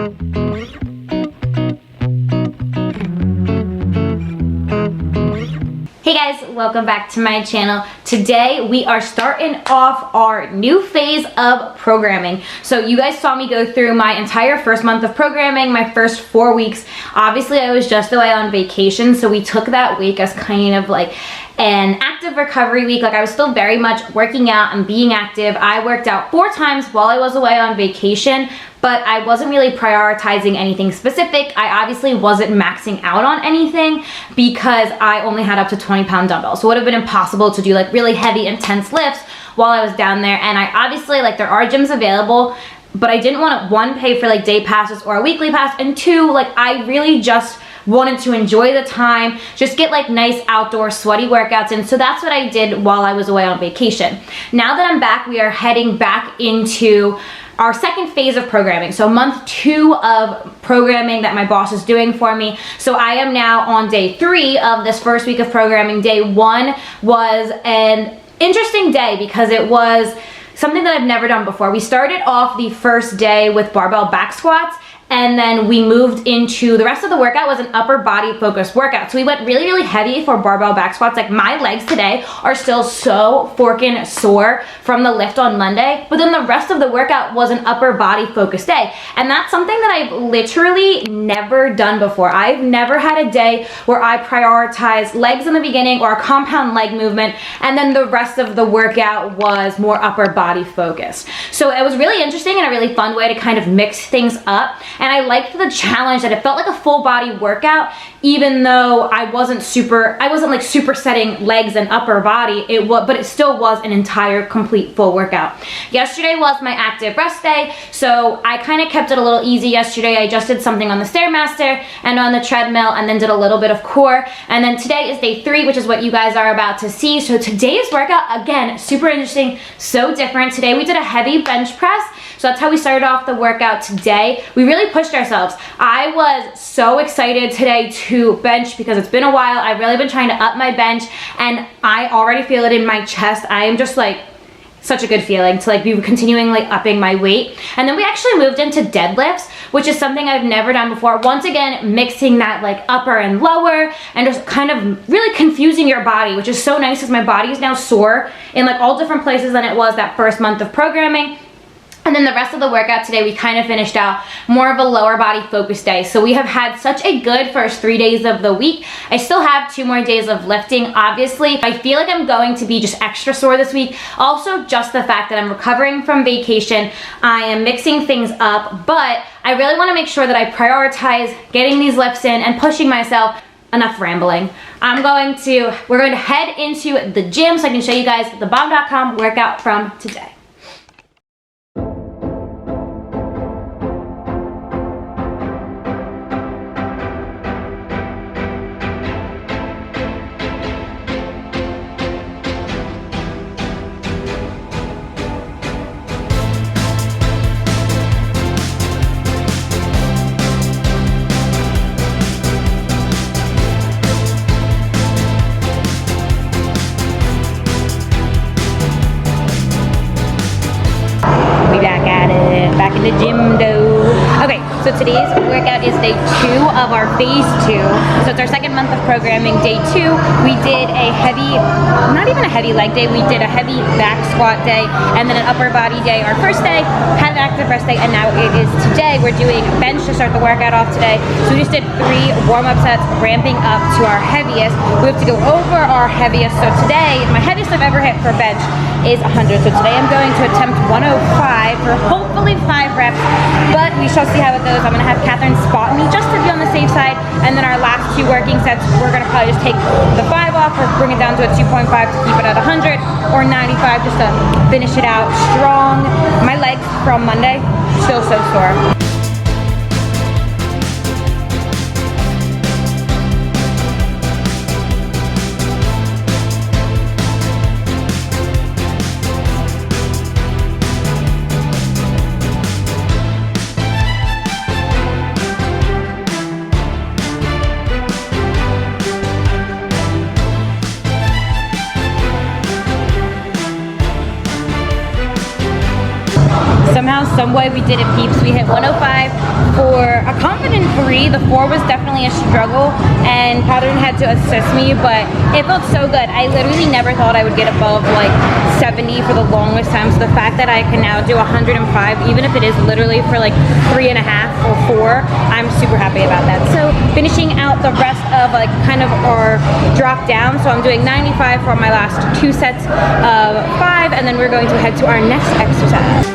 Hey guys, welcome back to my channel. Today we are starting off our new phase of programming. So you guys saw me go through my entire first month of programming, my first 4 weeks. Obviously I was just away on vacation, so we took that week as kind of like an active recovery week. Like I was still very much working out and being active. I worked out 4 times while I was away on vacation, but I wasn't really prioritizing anything specific. I obviously wasn't maxing out on anything because I only had up to 20-pound dumbbells. So it would have been impossible to do like really heavy, intense lifts while I was down there. And I obviously, like, there are gyms available, but I didn't want to, 1, pay for like day passes or a weekly pass, and 2, like I really just wanted to enjoy the time, just get like nice outdoor sweaty workouts in. So that's what I did while I was away on vacation. Now that I'm back, we are heading back into our second phase of programming. So month 2 of programming that my boss is doing for me. So I am now on day 3 of this first week of programming. Day 1 was an interesting day because it was something that I've never done before. We started off the first day with barbell back squats, and then we moved into the rest of the workout was an upper body focused workout. So we went really, really heavy for barbell back squats. Like my legs today are still so forking sore from the lift on Monday, but then the rest of the workout was an upper body focused day. And that's something that I've literally never done before. I've never had a day where I prioritize legs in the beginning or a compound leg movement, and then the rest of the workout was more upper body focused. So it was really interesting and a really fun way to kind of mix things up. And I liked the challenge that it felt like a full body workout, even though I wasn't like supersetting legs and upper body, but it still was an entire complete full workout. Yesterday was my active rest day, so I kind of kept it a little easy yesterday. I just did something on the Stairmaster and on the treadmill, and then did a little bit of core. And then today is day 3, which is what you guys are about to see. So today's workout, again, super interesting, so different. Today we did a heavy bench press. So that's how we started off the workout today. We really pushed ourselves. I was so excited today to bench because it's been a while. I've really been trying to up my bench, and I already feel it in my chest. I am just like, such a good feeling to like be continuing like upping my weight. And then we actually moved into deadlifts, which is something I've never done before. Once again, mixing that like upper and lower and just kind of really confusing your body, which is so nice because my body is now sore in like all different places than it was that first month of programming. And then the rest of the workout today, we kind of finished out more of a lower body focus day. So we have had such a good first 3 days of the week. I still have 2 more days of lifting, obviously. I feel like I'm going to be just extra sore this week. Also, just the fact that I'm recovering from vacation, I am mixing things up, but I really want to make sure that I prioritize getting these lifts in and pushing myself. Enough rambling. We're going to head into the gym so I can show you guys the bomb.com workout from today. Back in the gym though. Okay, so today's workout is day 2 of our phase 2. So it's our second month of programming. Day 2, we did a heavy, not even a heavy leg day, we did a heavy back squat day, and then an upper body day. Our first day had an active rest day, and now it is today. We're doing bench to start the workout off today. So we just did 3 warm-up sets, ramping up to our heaviest. We have to go over our heaviest. So today, my heaviest I've ever hit for bench is 100. So today I'm going to attempt 105 for hopefully 5 reps, but we shall see how it goes. I'm gonna have Catherine spot me just to be on the safe side, and then our last 2 working sets, we're gonna probably just take the 5 off or bring it down to a 2.5 to keep it at 100, or 95 just to finish it out strong. My legs from Monday, still so sore. Somehow, some boy, we did it, peeps. We hit 105 for a confident 3. The 4 was definitely a struggle, and Pattern had to assist me, but it felt so good. I literally never thought I would get above like 70 for the longest time, so the fact that I can now do 105, even if it is literally for like 3.5 or 4, I'm super happy about that. So finishing out the rest of like kind of our drop down, so I'm doing 95 for my last 2 sets of 5, and then we're going to head to our next exercise.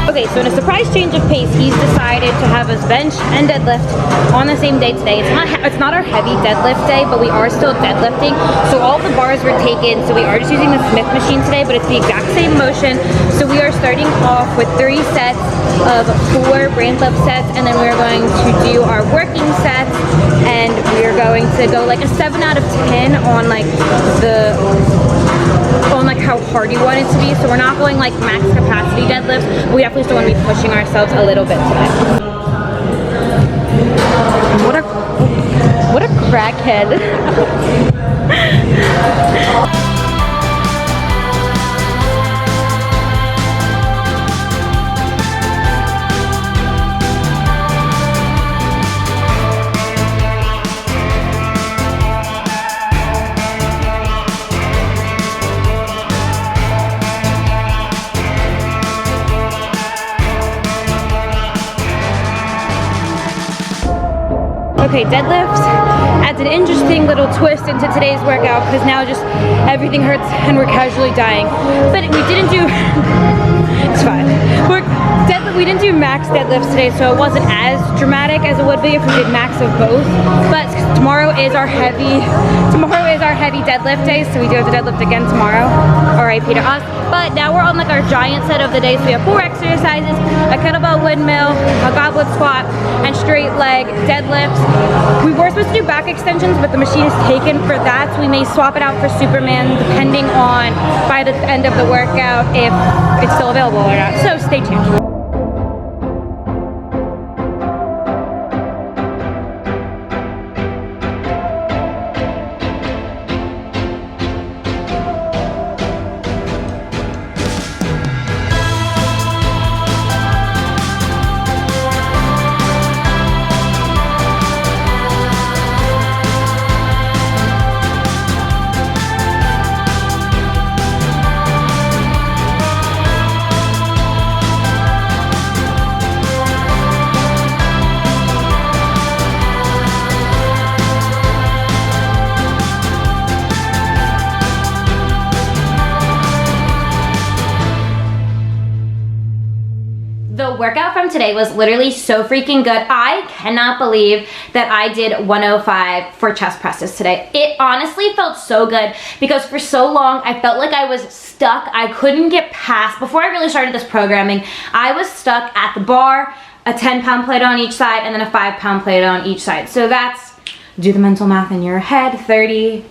Okay, so in a surprise change of pace, he's decided to have us bench and deadlift on the same day today. It's not our heavy deadlift day, but we are still deadlifting. So all the bars were taken, so we are just using the Smith machine today, but it's the exact same motion. So we are starting off with 3 sets of 4 brain lift sets, and then we're going to do our working sets, and we're going to go like a 7 out of 10 on like how hard you want it to be. So we're not going like max capacity deadlifts, but we definitely still want to be pushing ourselves a little bit today. What a crackhead. Okay, deadlifts adds an interesting little twist into today's workout because now just everything hurts and we're casually dying. But we didn't do, it's fine. We didn't do max deadlifts today, so it wasn't as dramatic as it would be if we did max of both. But tomorrow is our heavy deadlift day, so we do have to deadlift again tomorrow. R.I.P. to us. But now we're on like our giant set of the day, so we have 4 exercises: a kettlebell windmill, a goblet squat, and straight leg deadlifts. We were supposed to do back extensions, but the machine is taken for that, so we may swap it out for Superman depending on by the end of the workout if it's still available or not. So stay tuned. The workout from today was literally so freaking good. I cannot believe that I did 105 for chest presses today. It honestly felt so good because for so long I felt like I was stuck. I couldn't get past, before I really started this programming, I was stuck at the bar, a 10-pound plate on each side, and then a 5-pound plate on each side. So that's, do the mental math in your head, 15,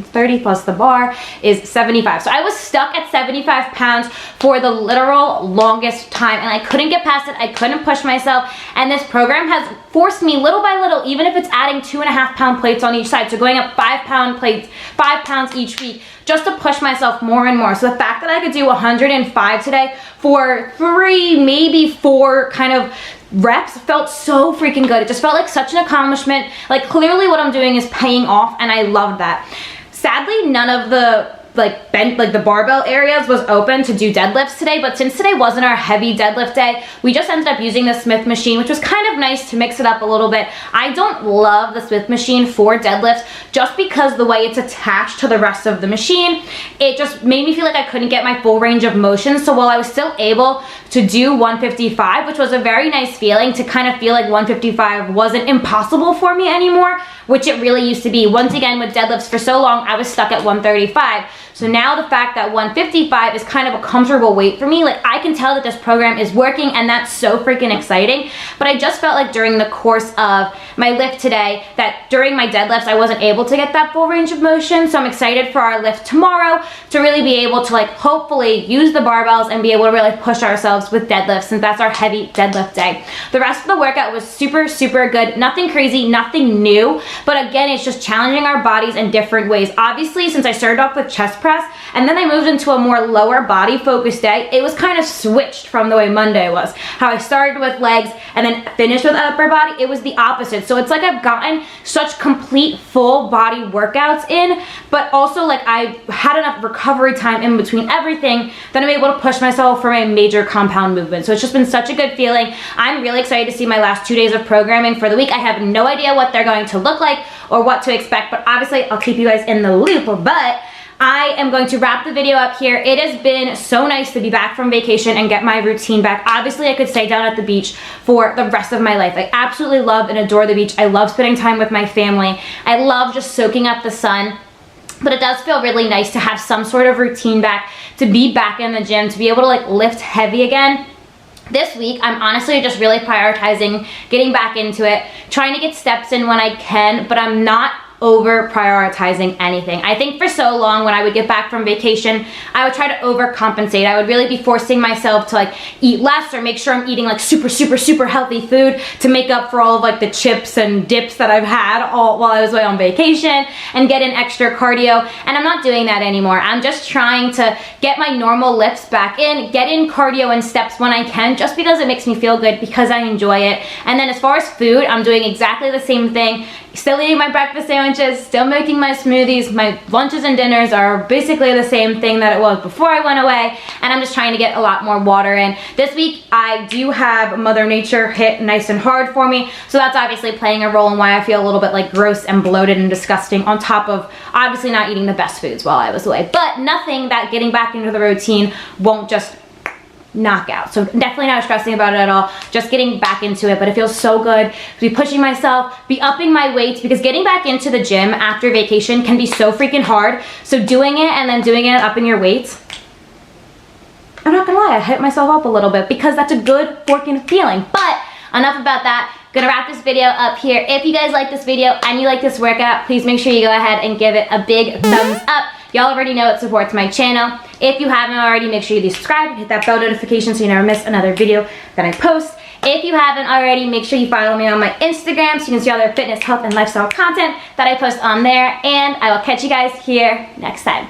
30 plus the bar is 75. So I was stuck at 75 pounds for the literal longest time, and I couldn't get past it. I couldn't push myself, and this program has forced me little by little, even if it's adding 2.5-pound plates on each side, so going up 5-pound plates, 5 pounds each week, just to push myself more and more. So the fact that I could do 105 today for 3, maybe 4 kind of reps felt so freaking good. It just felt like such an accomplishment. Like clearly what I'm doing is paying off, and I love that. Sadly, none of the the barbell areas was open to do deadlifts today, but since today wasn't our heavy deadlift day, we just ended up using the Smith machine, which was kind of nice to mix it up a little bit. I don't love the Smith machine for deadlifts just because the way it's attached to the rest of the machine, it just made me feel like I couldn't get my full range of motion. So while I was still able to do 155, which was a very nice feeling, to kind of feel like 155 wasn't impossible for me anymore, which it really used to be. Once again, with deadlifts for so long, I was stuck at 135. So now the fact that 155 is kind of a comfortable weight for me, like I can tell that this program is working, and that's so freaking exciting. But I just felt like during the course of my lift today that during my deadlifts I wasn't able to get that full range of motion. So I'm excited for our lift tomorrow to really be able to like hopefully use the barbells and be able to really push ourselves with deadlifts, since that's our heavy deadlift day. The rest of the workout was super, super good. Nothing crazy, nothing new, but again, it's just challenging our bodies in different ways. Obviously, since I started off with chest press and then I moved into a more lower body focused day, it was kind of switched from the way Monday was. How I started with legs and then finished with upper body, it was the opposite. So it's like I've gotten such complete full body workouts in, but also like I had enough recovery time in between everything that I'm able to push myself for my major compound movement. So it's just been such a good feeling. I'm really excited to see my last 2 days of programming for the week. I have no idea what they're going to look like or what to expect, but obviously I'll keep you guys in the loop. But I am going to wrap the video up here. It has been so nice to be back from vacation and get my routine back. Obviously, I could stay down at the beach for the rest of my life. I absolutely love and adore the beach. I love spending time with my family. I love just soaking up the sun. But it does feel really nice to have some sort of routine back, to be back in the gym, to be able to like lift heavy again. This week, I'm honestly just really prioritizing getting back into it, trying to get steps in when I can, but I'm not over prioritizing anything. I think for so long when I would get back from vacation, I would try to overcompensate. I would really be forcing myself to like eat less or make sure I'm eating like super, super, super healthy food to make up for all of like the chips and dips that I've had all while I was away on vacation, and get in extra cardio. And I'm not doing that anymore. I'm just trying to get my normal lifts back in, get in cardio and steps when I can, just because it makes me feel good, because I enjoy it. And then as far as food, I'm doing exactly the same thing. Still eating my breakfast sandwiches, still making my smoothies. My lunches and dinners are basically the same thing that it was before I went away, and I'm just trying to get a lot more water in. This week, I do have Mother Nature hit nice and hard for me, so that's obviously playing a role in why I feel a little bit like gross and bloated and disgusting, on top of obviously not eating the best foods while I was away. But nothing that getting back into the routine won't just knockout. So definitely not stressing about it at all, just getting back into it. But it feels so good to be pushing myself, be upping my weights, because getting back into the gym after vacation can be so freaking hard. So doing it and then doing it, upping your weights, I'm not gonna lie, I hyped myself up a little bit, because that's a good freaking feeling. But enough about that. Gonna wrap this video up here. If you guys like this video and you like this workout, please make sure you go ahead and give it a big thumbs up. Y'all already know it supports my channel. If you haven't already, make sure you subscribe and hit that bell notification so you never miss another video that I post. If you haven't already, make sure you follow me on my Instagram so you can see all their fitness, health, and lifestyle content that I post on there. And I will catch you guys here next time.